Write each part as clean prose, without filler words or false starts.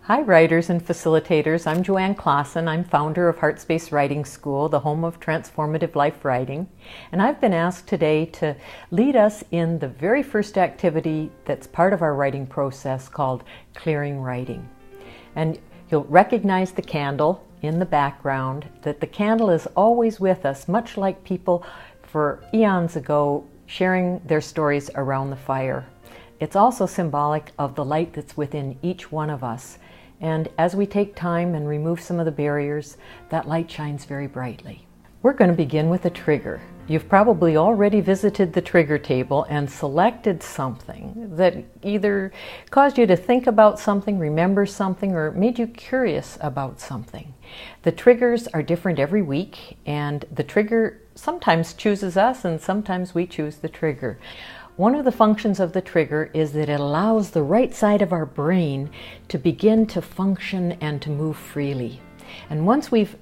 Hi writers and facilitators, I'm Joanne Clausen. I'm founder of Heartspace Writing School, the home of transformative life writing. And I've been asked today to lead us in the very first activity that's part of our writing process called clearing writing. And you'll recognize the candle in the background, that the candle is always with us, much like people for eons ago sharing their stories around the fire. It's also symbolic of the light that's within each one of us. And as we take time and remove some of the barriers, that light shines very brightly. We're going to begin with a trigger. You've probably already visited the trigger table and selected something that either caused you to think about something, remember something, or made you curious about something. The triggers are different every week, and the trigger sometimes chooses us and sometimes we choose the trigger. One of the functions of the trigger is that it allows the right side of our brain to begin to function and to move freely. And once we've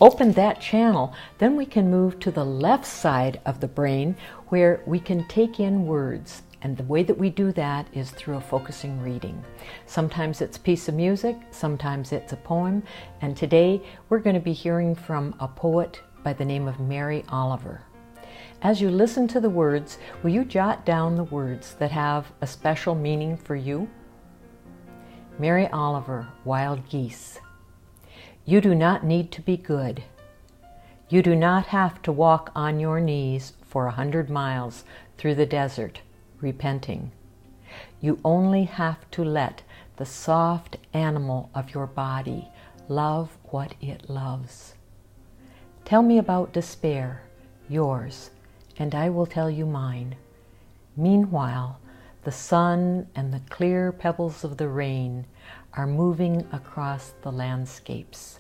opened that channel, then we can move to the left side of the brain where we can take in words. And the way that we do that is through a focusing reading. Sometimes it's a piece of music, sometimes it's a poem, and today we're going to be hearing from a poet by the name of Mary Oliver. As you listen to the words, will you jot down the words that have a special meaning for you? Mary Oliver, Wild Geese. You do not need to be good. You do not have to walk on your knees for 100 miles through the desert, repenting. You only have to let the soft animal of your body love what it loves. Tell me about despair, yours, and I will tell you mine. Meanwhile, the sun and the clear pebbles of the rain are moving across the landscapes.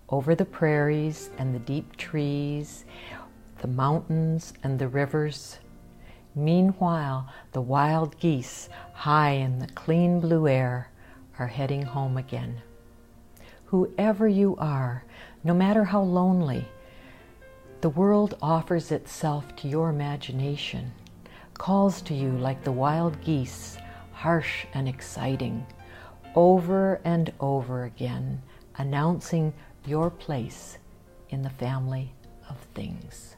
Over the prairies and the deep trees, the mountains and the rivers. Meanwhile, the wild geese, high in the clean blue air, are heading home again. Whoever you are, no matter how lonely, the world offers itself to your imagination, calls to you like the wild geese, harsh and exciting, over and over again, announcing your place in the family of things.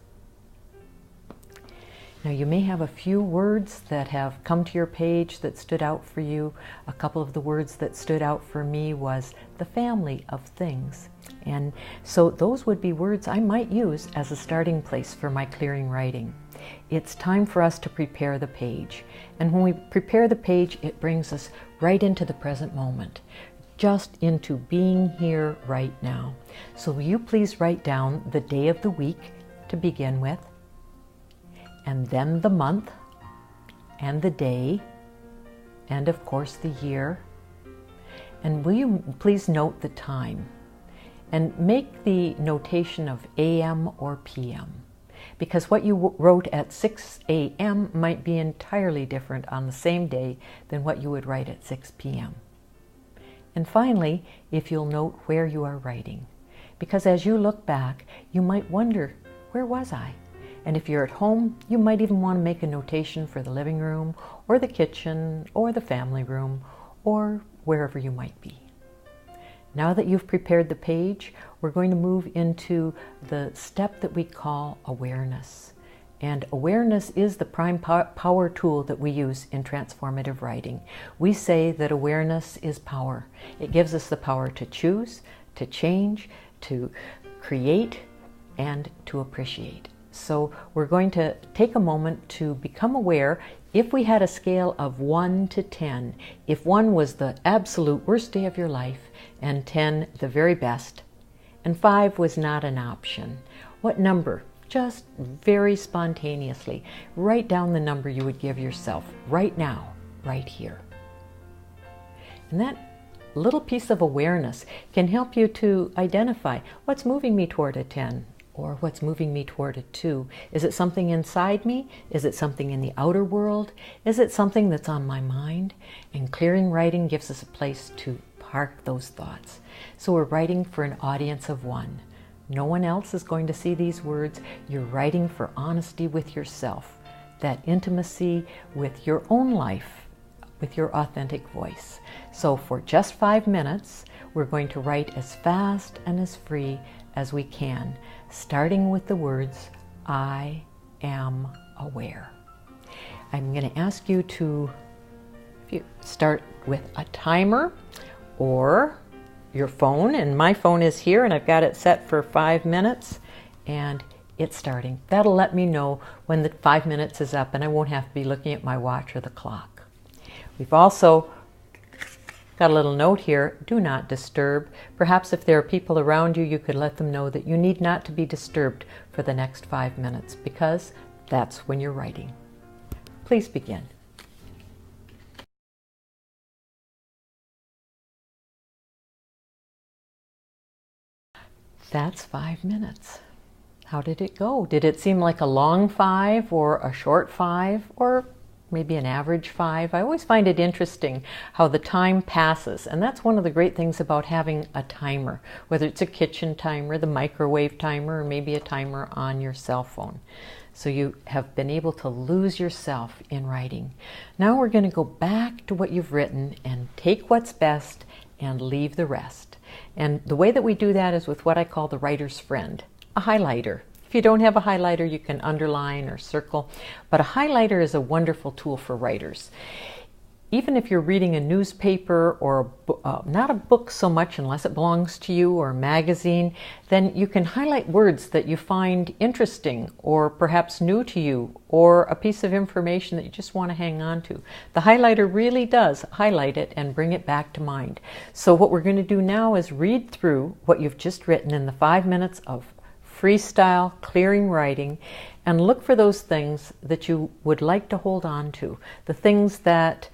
Now you may have a few words that have come to your page that stood out for you. A couple of the words that stood out for me was the family of things. And so those would be words I might use as a starting place for my clearing writing. It's time for us to prepare the page. And when we prepare the page, it brings us right into the present moment, just into being here right now. So will you please write down the day of the week to begin with, and then the month, and the day, and of course the year. And will you please note the time? And make the notation of AM or PM, because what you wrote at 6 a.m. might be entirely different on the same day than what you would write at 6 p.m. And finally, if you'll note where you are writing, because as you look back, you might wonder, where was I? And if you're at home, you might even want to make a notation for the living room, or the kitchen, or the family room, or wherever you might be. Now that you've prepared the page, we're going to move into the step that we call awareness. And awareness is the prime power tool that we use in transformative writing. We say that awareness is power. It gives us the power to choose, to change, to create, and to appreciate. So we're going to take a moment to become aware. If we had a scale of 1 to 10, if 1 was the absolute worst day of your life and 10 the very best, and 5 was not an option, what number? Just very spontaneously, write down the number you would give yourself right now, right here. And that little piece of awareness can help you to identify what's moving me toward a 10 or what's moving me toward a 2. Is it something inside me? Is it something in the outer world? Is it something that's on my mind? And clearing writing gives us a place to park those thoughts. So we're writing for an audience of 1. No one else is going to see these words. You're writing for honesty with yourself, that intimacy with your own life, with your authentic voice. So for just 5 minutes, we're going to write as fast and as free as we can, starting with the words, I am aware. I'm going to ask you to start with a timer or your phone, and my phone is here and I've got it set for 5 minutes and it's starting. That'll let me know when the 5 minutes is up and I won't have to be looking at my watch or the clock. We've also got a little note here, do not disturb. Perhaps if there are people around you, you could let them know that you need not to be disturbed for the next 5 minutes because that's when you're writing. Please begin. That's 5 minutes. How did it go? Did it seem like a long 5 or a short 5 or maybe an average 5? I always find it interesting how the time passes, and that's one of the great things about having a timer, whether it's a kitchen timer, the microwave timer, or maybe a timer on your cell phone. So you have been able to lose yourself in writing. Now we're going to go back to what you've written and take what's best and leave the rest. And the way that we do that is with what I call the writer's friend, a highlighter. If you don't have a highlighter, you can underline or circle, but a highlighter is a wonderful tool for writers. Even if you're reading a newspaper or not a book so much unless it belongs to you, or a magazine, then you can highlight words that you find interesting or perhaps new to you, or a piece of information that you just want to hang on to. The highlighter really does highlight it and bring it back to mind. So what we're going to do now is read through what you've just written in the 5 minutes of freestyle clearing writing and look for those things that you would like to hold on to, the things that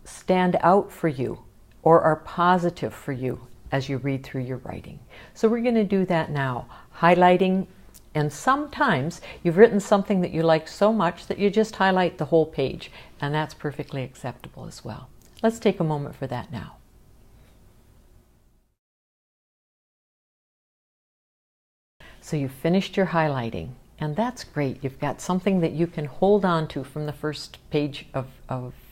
stand out for you or are positive for you as you read through your writing. So we're going to do that now, highlighting, and sometimes you've written something that you like so much that you just highlight the whole page, and that's perfectly acceptable as well. Let's take a moment for that now. So you've finished your highlighting, and that's great. You've got something that you can hold on to from the first page of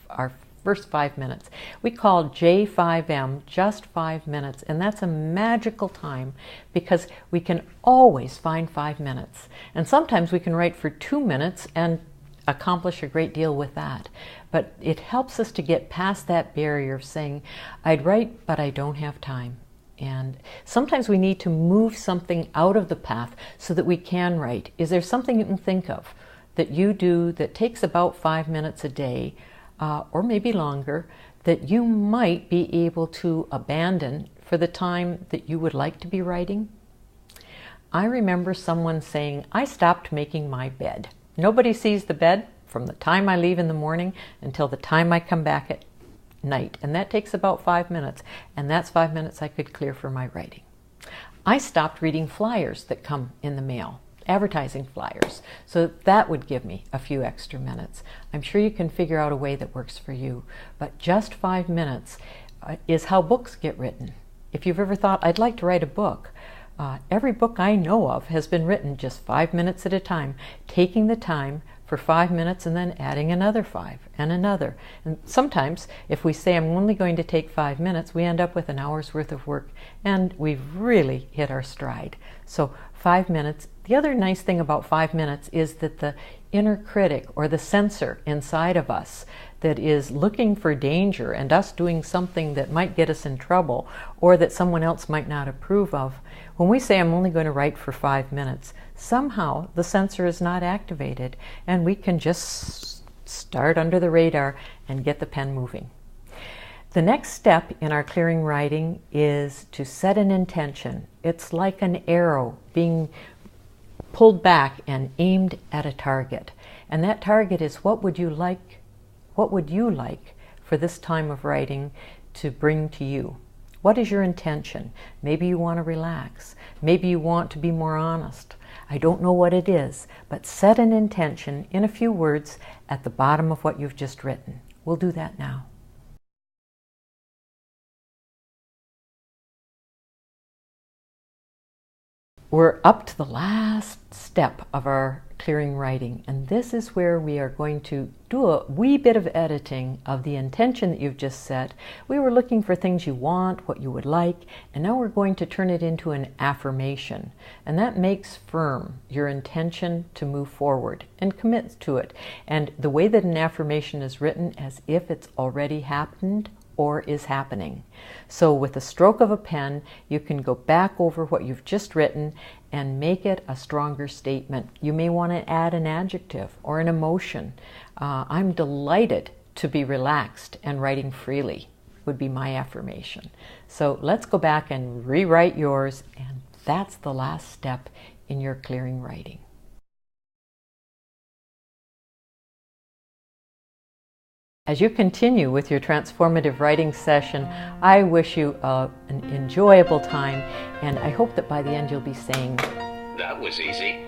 our first 5 minutes. We call J5M just 5 minutes, and that's a magical time because we can always find 5 minutes. And sometimes we can write for 2 minutes and accomplish a great deal with that. But it helps us to get past that barrier of saying, I'd write, but I don't have time. And sometimes we need to move something out of the path so that we can write. Is there something you can think of that you do that takes about 5 minutes a day, or maybe longer, that you might be able to abandon for the time that you would like to be writing? I remember someone saying, I stopped making my bed. Nobody sees the bed from the time I leave in the morning until the time I come back at night, and that takes about 5 minutes, and that's 5 minutes I could clear for my writing. I stopped reading flyers that come in the mail, advertising flyers, so that would give me a few extra minutes. I'm sure you can figure out a way that works for you, but just 5 minutes is how books get written. If you've ever thought, I'd like to write a book, every book I know of has been written just 5 minutes at a time, taking the time for 5 minutes and then adding another 5 and another. And sometimes if we say I'm only going to take 5 minutes, we end up with an hour's worth of work and we've really hit our stride. So 5 minutes. The other nice thing about 5 minutes is that the inner critic or the censor inside of us that is looking for danger and us doing something that might get us in trouble or that someone else might not approve of, when we say I'm only going to write for 5 minutes, somehow the censor is not activated and we can just start under the radar and get the pen moving. The next step in our clearing writing is to set an intention. It's like an arrow being pulled back and aimed at a target. And that target is, what would you like for this time of writing to bring to you? What is your intention? Maybe you want to relax. Maybe you want to be more honest. I don't know what it is, but set an intention in a few words at the bottom of what you've just written. We'll do that now. We're up to the last step of our Clearing Writing, and this is where we are going to do a wee bit of editing of the intention that you've just set. We were looking for things you want, what you would like, and now we're going to turn it into an affirmation, and that makes firm your intention to move forward and commit to it. And the way that an affirmation is written, as if it's already happened or is happening. So with a stroke of a pen, you can go back over what you've just written and make it a stronger statement. You may want to add an adjective or an emotion. I'm delighted to be relaxed and writing freely would be my affirmation. So let's go back and rewrite yours, and that's the last step in your clearing writing. As you continue with your transformative writing session, I wish you an enjoyable time, and I hope that by the end you'll be saying, "That was easy."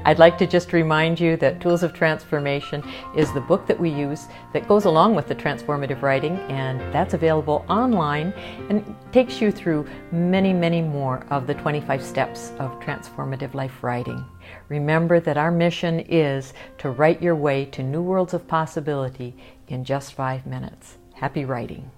I'd like to just remind you that Tools of Transformation is the book that we use that goes along with the transformative writing, and that's available online and takes you through many, many more of the 25 steps of transformative life writing. Remember that our mission is to write your way to new worlds of possibility in just 5 minutes. Happy writing.